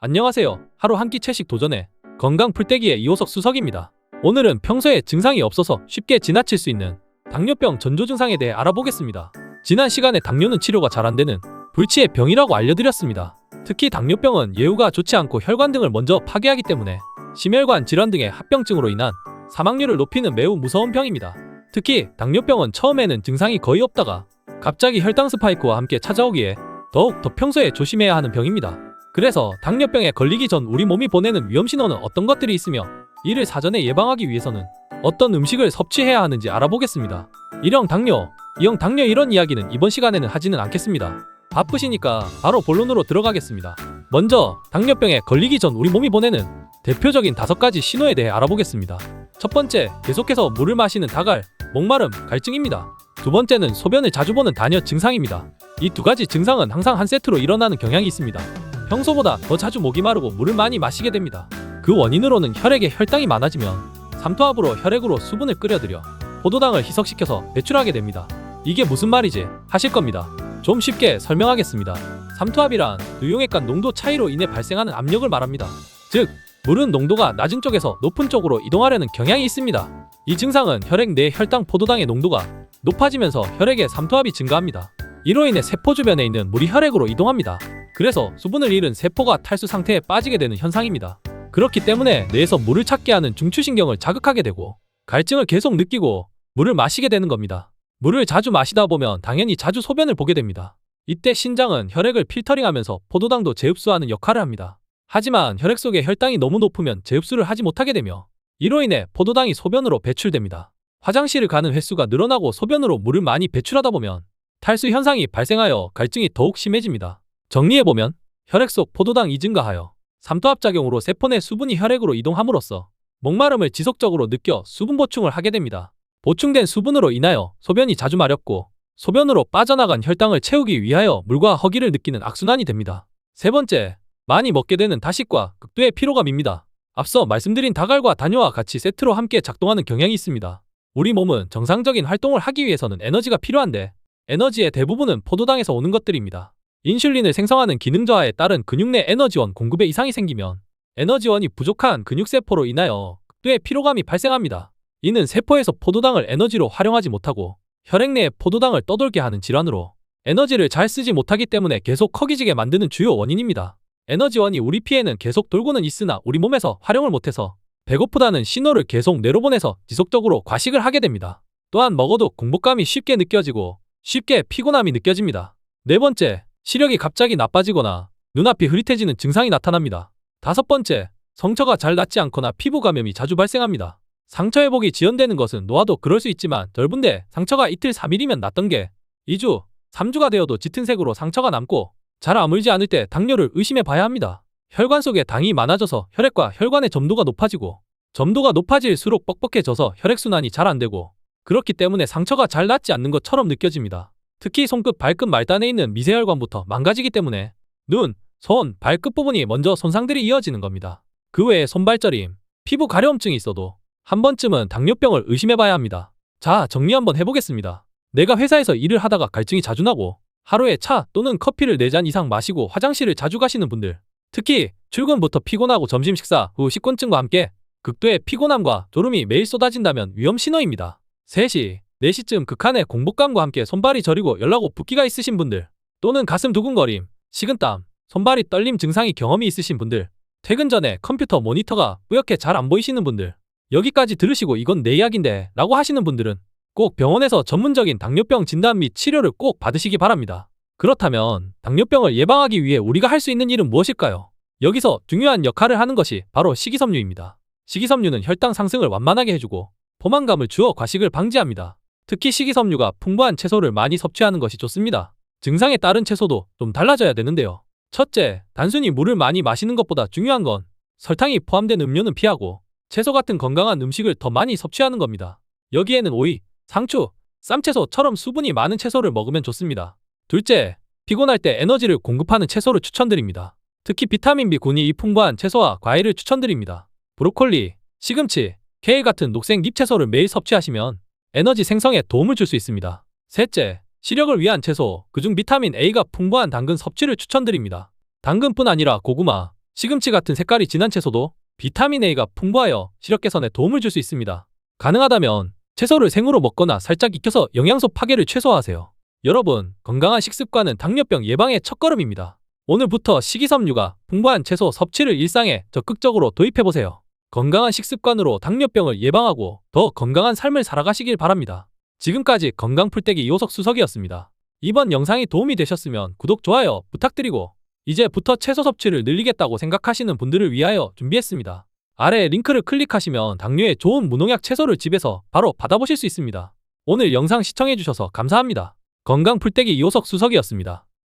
안녕하세요. 하루 한 끼 채식 도전에 건강 풀떼기의 이호석 수석입니다. 오늘은 평소에 증상이 없어서 쉽게 지나칠 수 있는 당뇨병 전조 증상에 대해 알아보겠습니다. 지난 시간에 당뇨는 치료가 잘 안 되는 불치의 병이라고 알려드렸습니다. 특히 당뇨병은 예후가 좋지 않고 혈관 등을 먼저 파괴하기 때문에 심혈관 질환 등의 합병증으로 인한 사망률을 높이는 매우 무서운 병입니다. 특히 당뇨병은 처음에는 증상이 거의 없다가 갑자기 혈당 스파이크와 함께 찾아오기에 더욱 더 평소에 조심해야 하는 병입니다. 그래서 당뇨병에 걸리기 전 우리 몸이 보내는 위험 신호는 어떤 것들이 있으며 이를 사전에 예방하기 위해서는 어떤 음식을 섭취해야 하는지 알아보겠습니다. 1형 당뇨, 2형 당뇨 이런 이야기는 이번 시간에는 하지는 않겠습니다. 바쁘시니까 바로 본론으로 들어가겠습니다. 먼저 당뇨병에 걸리기 전 우리 몸이 보내는 대표적인 5가지 신호에 대해 알아보겠습니다. 첫 번째, 계속해서 물을 마시는 다갈, 목마름, 갈증입니다. 두 번째는 소변을 자주 보는 다녀 증상입니다. 이 2가지 증상은 항상 한 세트로 일어나는 경향이 있습니다. 평소보다 더 자주 목이 마르고 물을 많이 마시게 됩니다. 그 원인으로는 혈액에 혈당이 많아지면 삼투압으로 혈액으로 수분을 끓여들여 포도당을 희석시켜서 배출하게 됩니다. 이게 무슨 말이지? 하실 겁니다. 좀 쉽게 설명하겠습니다. 삼투압이란 두용액 간 농도 차이로 인해 발생하는 압력을 말합니다. 즉, 물은 농도가 낮은 쪽에서 높은 쪽으로 이동하려는 경향이 있습니다. 이 증상은 혈액 내 혈당 포도당의 농도가 높아지면서 혈액의 삼투압이 증가합니다. 이로 인해 세포 주변에 있는 물이 혈액으로 이동합니다. 그래서 수분을 잃은 세포가 탈수 상태에 빠지게 되는 현상입니다. 그렇기 때문에 뇌에서 물을 찾게 하는 중추신경을 자극하게 되고 갈증을 계속 느끼고 물을 마시게 되는 겁니다. 물을 자주 마시다 보면 당연히 자주 소변을 보게 됩니다. 이때 신장은 혈액을 필터링하면서 포도당도 재흡수하는 역할을 합니다. 하지만 혈액 속에 혈당이 너무 높으면 재흡수를 하지 못하게 되며 이로 인해 포도당이 소변으로 배출됩니다. 화장실을 가는 횟수가 늘어나고 소변으로 물을 많이 배출하다 보면 탈수 현상이 발생하여 갈증이 더욱 심해집니다. 정리해보면 혈액 속 포도당이 증가하여 삼투압 작용으로 세포 내 수분이 혈액으로 이동함으로써 목마름을 지속적으로 느껴 수분 보충을 하게 됩니다. 보충된 수분으로 인하여 소변이 자주 마렵고 소변으로 빠져나간 혈당을 채우기 위하여 물과 허기를 느끼는 악순환이 됩니다. 세 번째, 많이 먹게 되는 다식과 극도의 피로감입니다. 앞서 말씀드린 다갈과 다뇨와 같이 세트로 함께 작동하는 경향이 있습니다. 우리 몸은 정상적인 활동을 하기 위해서는 에너지가 필요한데 에너지의 대부분은 포도당에서 오는 것들입니다. 인슐린을 생성하는 기능 저하에 따른 근육 내 에너지원 공급에 이상이 생기면 에너지원이 부족한 근육세포로 인하여 극도의 피로감이 발생합니다. 이는 세포에서 포도당을 에너지로 활용하지 못하고 혈액 내에 포도당을 떠돌게 하는 질환으로 에너지를 잘 쓰지 못하기 때문에 계속 허기지게 만드는 주요 원인입니다. 에너지원이 우리 피에는 계속 돌고는 있으나 우리 몸에서 활용을 못해서 배고프다는 신호를 계속 뇌로 보내서 지속적으로 과식을 하게 됩니다. 또한 먹어도 공복감이 쉽게 느껴지고 쉽게 피곤함이 느껴집니다. 네 번째, 시력이 갑자기 나빠지거나 눈앞이 흐릿해지는 증상이 나타납니다. 5번째, 성처가 잘 낫지 않거나 피부 감염이 자주 발생합니다. 상처 회복이 지연되는 것은 노화도 그럴 수 있지만 덜분데 상처가 이틀 3일이면 낫던 게 2주, 3주가 되어도 짙은 색으로 상처가 남고 잘 아물지 않을 때 당뇨를 의심해 봐야 합니다. 혈관 속에 당이 많아져서 혈액과 혈관의 점도가 높아지고 점도가 높아질수록 뻑뻑해져서 혈액순환이 잘 안 되고 그렇기 때문에 상처가 잘 낫지 않는 것처럼 느껴집니다. 특히 손끝, 발끝 말단에 있는 미세혈관부터 망가지기 때문에 눈, 손, 발끝 부분이 먼저 손상들이 이어지는 겁니다. 그 외에 손발저림, 피부 가려움증이 있어도 한 번쯤은 당뇨병을 의심해봐야 합니다. 자, 정리 한번 해보겠습니다. 내가 회사에서 일을 하다가 갈증이 자주 나고 하루에 차 또는 커피를 4잔 이상 마시고 화장실을 자주 가시는 분들, 특히 출근부터 피곤하고 점심 식사 후 식곤증과 함께 극도의 피곤함과 졸음이 매일 쏟아진다면 위험 신호입니다. 3시, 4시쯤 극한의 공복감과 함께 손발이 저리고 열나고 붓기가 있으신 분들, 또는 가슴 두근거림, 식은땀, 손발이 떨림 증상이 경험이 있으신 분들, 퇴근 전에 컴퓨터 모니터가 뿌옇게 잘 안 보이시는 분들, 여기까지 들으시고 이건 내 이야기인데 라고 하시는 분들은 꼭 병원에서 전문적인 당뇨병 진단 및 치료를 꼭 받으시기 바랍니다. 그렇다면 당뇨병을 예방하기 위해 우리가 할 수 있는 일은 무엇일까요? 여기서 중요한 역할을 하는 것이 바로 식이섬유입니다. 식이섬유는 혈당 상승을 완만하게 해주고 포만감을 주어 과식을 방지합니다. 특히 식이섬유가 풍부한 채소를 많이 섭취하는 것이 좋습니다. 증상에 따른 채소도 좀 달라져야 되는데요. 첫째, 단순히 물을 많이 마시는 것보다 중요한 건 설탕이 포함된 음료는 피하고 채소 같은 건강한 음식을 더 많이 섭취하는 겁니다. 여기에는 오이, 상추, 쌈채소처럼 수분이 많은 채소를 먹으면 좋습니다. 둘째, 피곤할 때 에너지를 공급하는 채소를 추천드립니다. 특히 비타민 B군이 풍부한 채소와 과일을 추천드립니다. 브로콜리, 시금치, 케일 같은 녹색 잎채소를 매일 섭취하시면 에너지 생성에 도움을 줄 수 있습니다. 셋째, 시력을 위한 채소, 그중 비타민 A가 풍부한 당근 섭취를 추천드립니다. 당근뿐 아니라 고구마, 시금치 같은 색깔이 진한 채소도 비타민 A가 풍부하여 시력 개선에 도움을 줄 수 있습니다. 가능하다면 채소를 생으로 먹거나 살짝 익혀서 영양소 파괴를 최소화하세요. 여러분, 건강한 식습관은 당뇨병 예방의 첫걸음입니다. 오늘부터 식이섬유가 풍부한 채소 섭취를 일상에 적극적으로 도입해보세요. 건강한 식습관으로 당뇨병을 예방하고 더 건강한 삶을 살아가시길 바랍니다. 지금까지 건강풀떼기 이호석 수석이었습니다. 이번 영상이 도움이 되셨으면 구독, 좋아요 부탁드리고 이제부터 채소 섭취를 늘리겠다고 생각하시는 분들을 위하여 준비했습니다. 아래 링크를 클릭하시면 당뇨에 좋은 무농약 채소를 집에서 바로 받아보실 수 있습니다. 오늘 영상 시청해주셔서 감사합니다. 건강풀떼기 이호석 수석이었습니다.